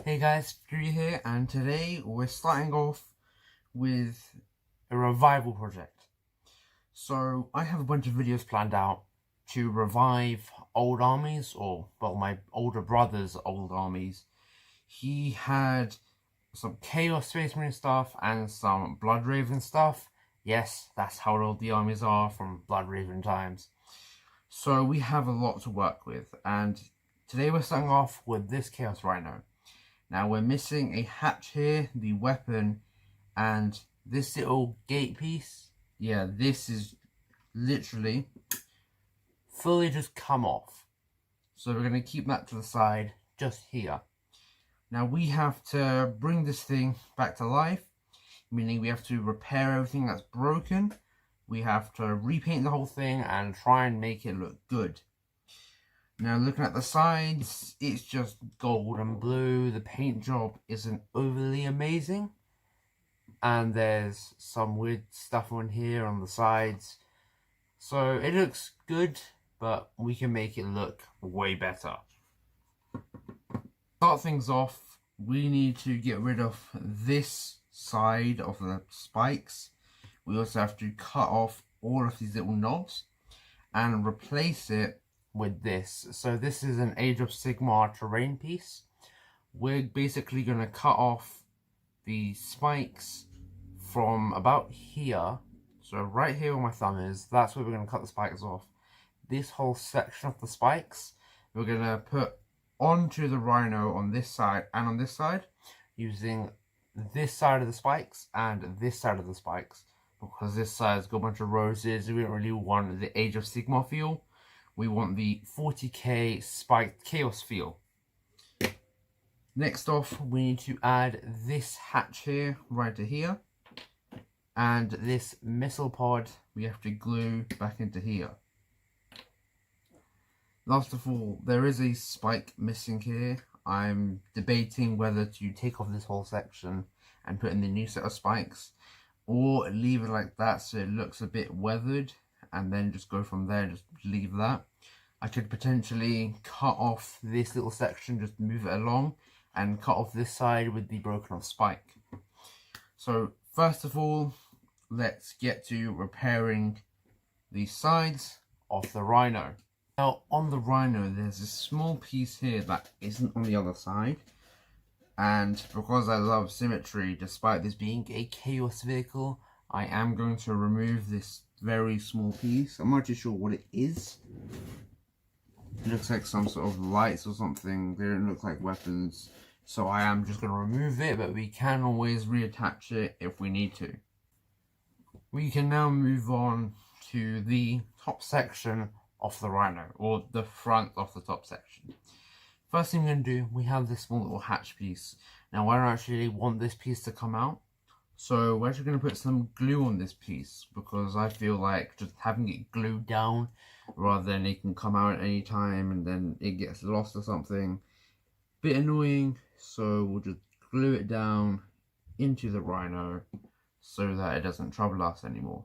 Hey guys, Drew here, and today we're starting off with a revival project. So I have a bunch of videos planned out to revive old armies, or well, my older brother's old armies. He had some Chaos Space Marine stuff and some Blood Raven stuff. Yes, that's how old the armies are from Blood Raven times. So we have a lot to work with, and today we're starting off with this Chaos Rhino. Now we're missing a hatch here, the weapon, and this little gate piece. Yeah, this is literally fully just come off. So we're going to keep that to the side, just here. Now we have to bring this thing back to life, meaning we have to repair everything that's broken. We have to repaint the whole thing and try and make it look good. Now looking at the sides, it's just gold and blue. The paint job isn't overly amazing. And there's some weird stuff on here on the sides. So it looks good, but we can make it look way better. Start things off, we need to get rid of this side of the spikes. We also have to cut off all of these little knobs and replace it with this. So this is an Age of Sigmar terrain piece. We're basically going to cut off the spikes from about here, so right here where my thumb is, that's where we're going to cut the spikes off. This whole section of the spikes we're going to put onto the Rhino on this side and on this side, using this side of the spikes and this side of the spikes, because this side's got a bunch of roses. We don't really want the Age of Sigmar feel. We want the 40k spiked chaos feel. Next off, we need to add this hatch here, right to here. And this missile pod, we have to glue back into here. Last of all, there is a spike missing here. I'm debating whether to take off this whole section and put in the new set of spikes, or leave it like that so it looks a bit weathered, and then just go from there, just leave that. I could potentially cut off this little section, just move it along, and cut off this side with the broken off spike. So first of all, let's get to repairing the sides of the Rhino. Now on the Rhino, there's a small piece here that isn't on the other side. And because I love symmetry, despite this being a chaos vehicle, I am going to remove this very small piece. I'm not too sure what it is. It looks like some sort of lights or something. They don't look like weapons. So I am just going to remove it, but we can always reattach it if we need to. We can now move on to the top section of the Rhino, or the front of the top section. First thing we're going to do, we have this small little hatch piece. Now I don't actually want this piece to come out, so we're actually going to put some glue on this piece, because I feel like just having it glued down rather than it can come out at any time and then it gets lost or something, bit annoying. So we'll just glue it down into the Rhino so that it doesn't trouble us anymore.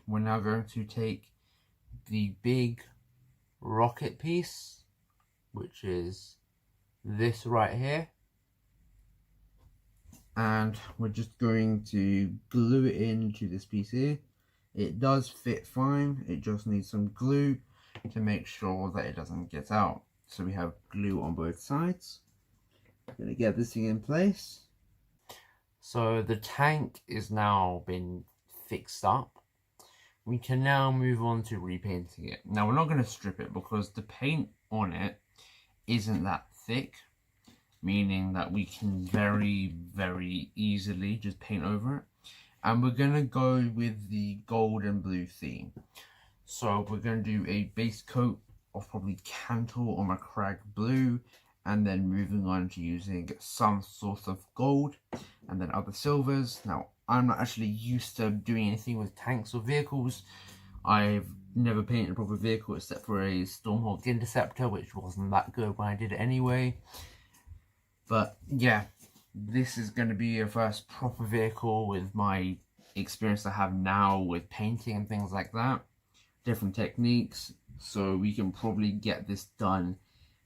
We're now going to take the big rocket piece, which is this right here, and we're just going to glue it into this piece here. It does fit fine, it just needs some glue to make sure that it doesn't get out. So we have glue on both sides. I'm going to get this thing in place. So the tank is now been fixed up. We can now move on to repainting it. Now we're not going to strip it because the paint on it isn't that thick, meaning that we can very easily just paint over it. And we're going to go with the gold and blue theme. So we're going to do a base coat of probably Cantor or Macragge blue, and then moving on to using some sort of gold and then other silvers. Now I'm not actually used to doing anything with tanks or vehicles. I've never painted a proper vehicle except for a Stormhawk Interceptor, which wasn't that good when I did it anyway. But yeah, this is going to be a first proper vehicle with my experience I have now with painting and things like that. Different techniques, so we can probably get this done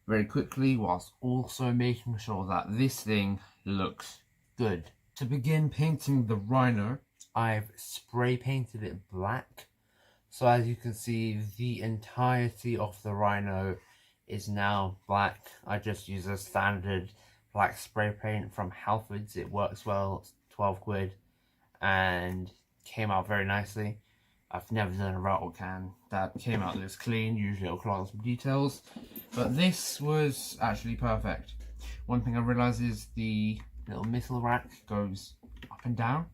very quickly, whilst also making sure that this thing looks good. To begin painting the Rhino, I've spray painted it black. So as you can see, the entirety of the Rhino is now black. I just use a standard black spray paint from Halfords. It works well, it's 12 quid, and came out very nicely. I've never done a rattle can that came out this clean. Usually it'll clog some details, but this was actually perfect. One thing I realised is the little missile rack goes up and down,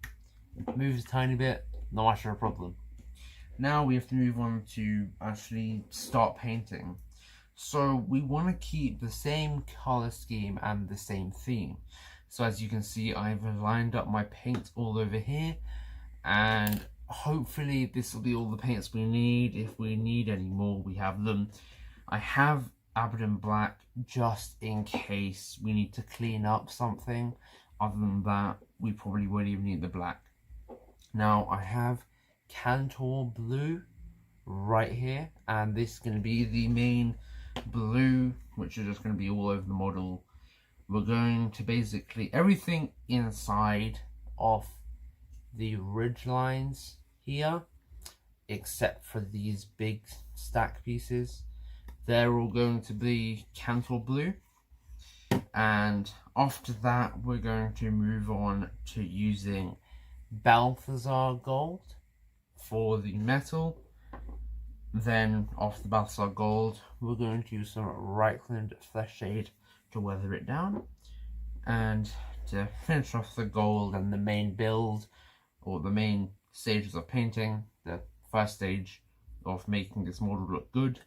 moves a tiny bit, not much of a problem. Now we have to move on to actually start painting. So we want to keep the same color scheme and the same theme. So as you can see, I've lined up my paint all over here, and hopefully this will be all the paints we need. If we need any more, we have them. I have Aberdeen Black just in case we need to clean up something. Other than that, we probably won't even need the black. Now I have Cantor Blue right here, and this is going to be the main blue, which is just going to be all over the model. We're going to basically everything inside of the ridge lines here, except for these big stack pieces, they're all going to be Cantor Blue. And after that, we're going to move on to using Balthazar Gold for the metal. Then after the Balthazar Gold, we're going to use some Reichland Flesh Shade to weather it down. And to finish off the gold and the main build, or the main stages of painting, the first stage of making this model look good,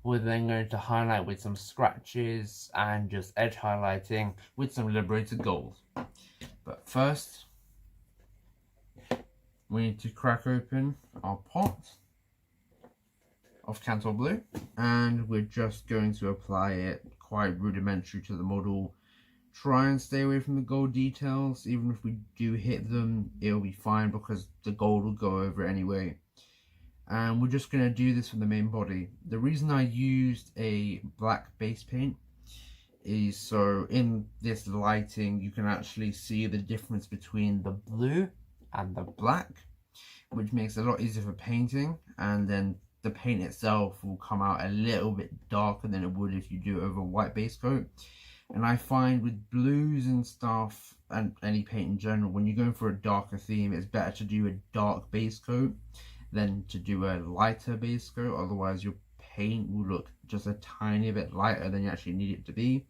we're then going to highlight with some scratches and just edge highlighting with some Liberated Gold. But first, we need to crack open our pot of Cantor Blue, and we're just going to apply it quite rudimentary to the model. Try and stay away from the gold details. Even if we do hit them, it'll be fine because the gold will go over it anyway. And we're just going to do this for the main body. The reason I used a black base paint is so in this lighting you can actually see the difference between the blue and the black, which makes it a lot easier for painting, and then the paint itself will come out a little bit darker than it would if you do it over a white base coat. And I find with blues and stuff, and any paint in general, when you're going for a darker theme, it's better to do a dark base coat than to do a lighter base coat. Otherwise your paint will look just a tiny bit lighter than you actually need it to be.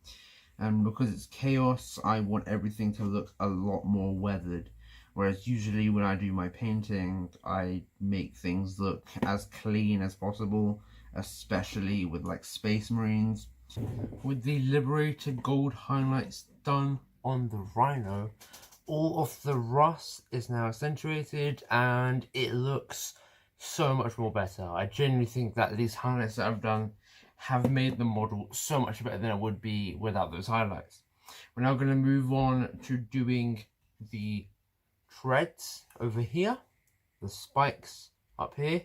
And because it's chaos, I want everything to look a lot more weathered. Whereas usually when I do my painting, I make things look as clean as possible, especially with like Space Marines. With the Liberated Gold highlights done on the Rhino, all of the rust is now accentuated and it looks so much more better. I genuinely think that these highlights that I've done have made the model so much better than it would be without those highlights. We're now going to move on to doing the treads over here, the spikes up here,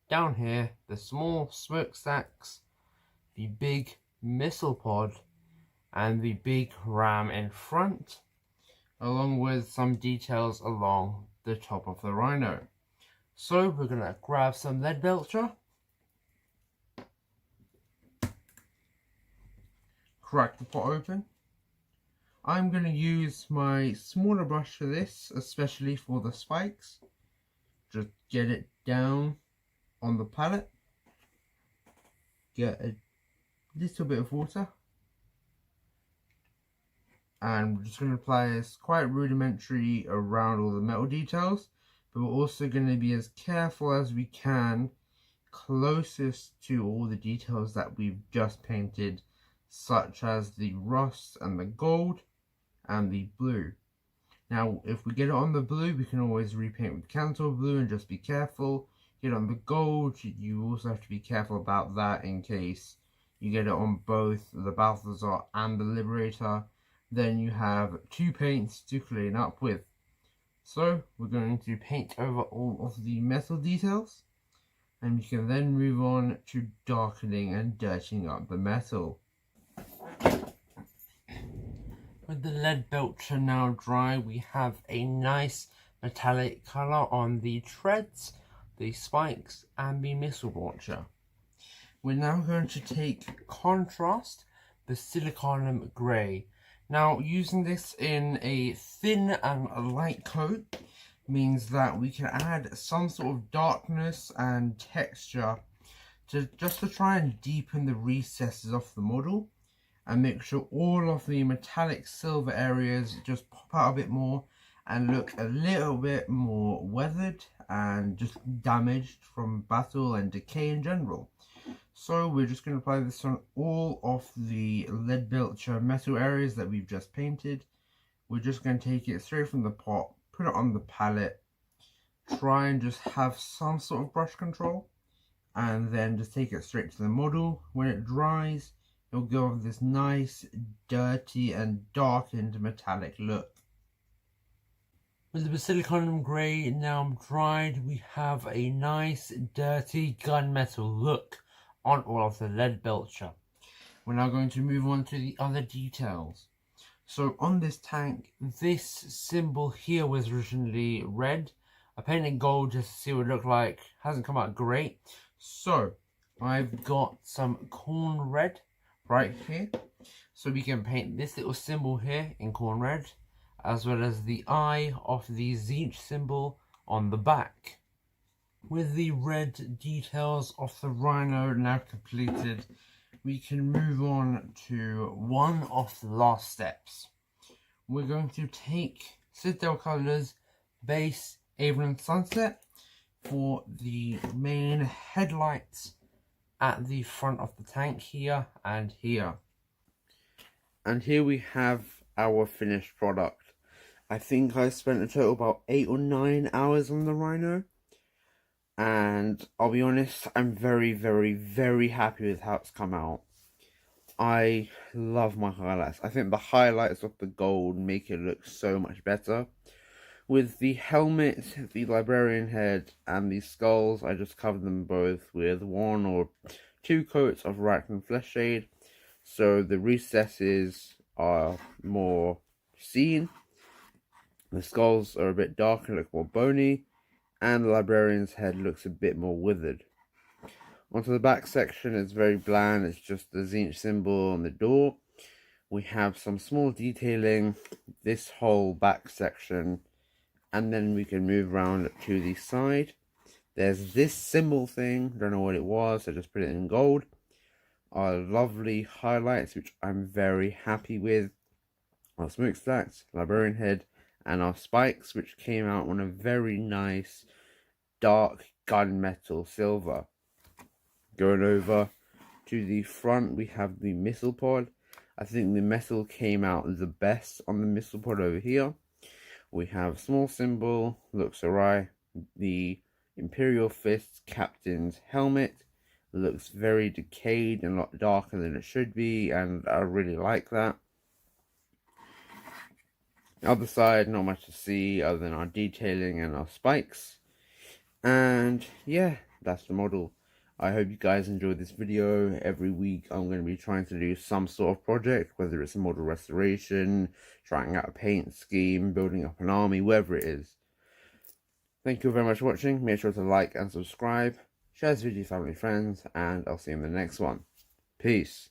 down here, the small smokestacks, the big missile pod, and the big ram in front, along with some details along the top of the Rhino. So we're going to grab some lead belcher, crack the pot open. I'm going to use my smaller brush for this, especially for the spikes. Just get it down on the palette, get a little bit of water, and we're just going to apply this quite rudimentary around all the metal details, but we're also going to be as careful as we can closest to all the details that we've just painted, such as the rust and the gold and the blue. Now if we get it on the blue, we can always repaint with Cantor Blue and just be careful. Get it on the gold, you also have to be careful about that in case you get it on both the Balthazar and the Liberator. Then you have two paints to clean up with. So we're going to paint over all of the metal details, and you can then move on to darkening and dirtying up the metal. With the lead belcher now dry, we have a nice metallic colour on the treads, the spikes and the missile launcher. We're now going to take contrast, the silicon grey. Now using this in a thin and a light coat means that we can add some sort of darkness and texture to try and deepen the recesses of the model and make sure all of the metallic silver areas just pop out a bit more and look a little bit more weathered and just damaged from battle and decay in general. So we're just going to apply this on all of the lead belcher metal areas that we've just painted. We're just going to take it straight from the pot, put it on the palette, try and just have some sort of brush control, and then just take it straight to the model. When it dries, it'll go with this nice, dirty and darkened metallic look. With the silicon grey now dried, we have a nice, dirty gunmetal look on all of the lead belcher. We're now going to move on to the other details. So on this tank, this symbol here was originally red. I painted gold just to see what it looked like. Hasn't come out great. So I've got some corn red right here. So we can paint this little symbol here in corn red, as well as the eye of the Zinch symbol on the back. With the red details of the Rhino now completed, we can move on to one of the last steps. We're going to take Citadel Colors Base Avon Sunset for the main headlights at the front of the tank here and here. And here we have our finished product. I think I spent a total about 8 or 9 hours on the Rhino. And I'll be honest, I'm very, very, very happy with how it's come out. I love my highlights. I think the highlights of the gold make it look so much better. With the helmet, the librarian head, and the skulls, I just covered them both with 1 or 2 coats of Rhino Flesh Shade, so the recesses are more seen. The skulls are a bit darker, look more bony, and the librarian's head looks a bit more withered. Onto the back section, it's very bland, it's just the Zinch symbol on the door. We have some small detailing, this whole back section, and then we can move around to the side. There's this symbol thing, don't know what it was, I just put it in gold. Our lovely highlights, which I'm very happy with. Our smokestacks, librarian head, and our spikes, which came out on a very nice dark gunmetal silver. Going over to the front, we have the missile pod. I think the metal came out the best on the missile pod over here. We have small symbol, looks alright. The Imperial Fist Captain's helmet looks very decayed and a lot darker than it should be, and I really like that. The other side, not much to see other than our detailing and our spikes. And yeah, that's the model. I hope you guys enjoyed this video. Every week I'm going to be trying to do some sort of project, whether it's a model restoration, trying out a paint scheme, building up an army, whatever it is. Thank you very much for watching. Make sure to like and subscribe, share this video with family and friends, and I'll see you in the next one. Peace.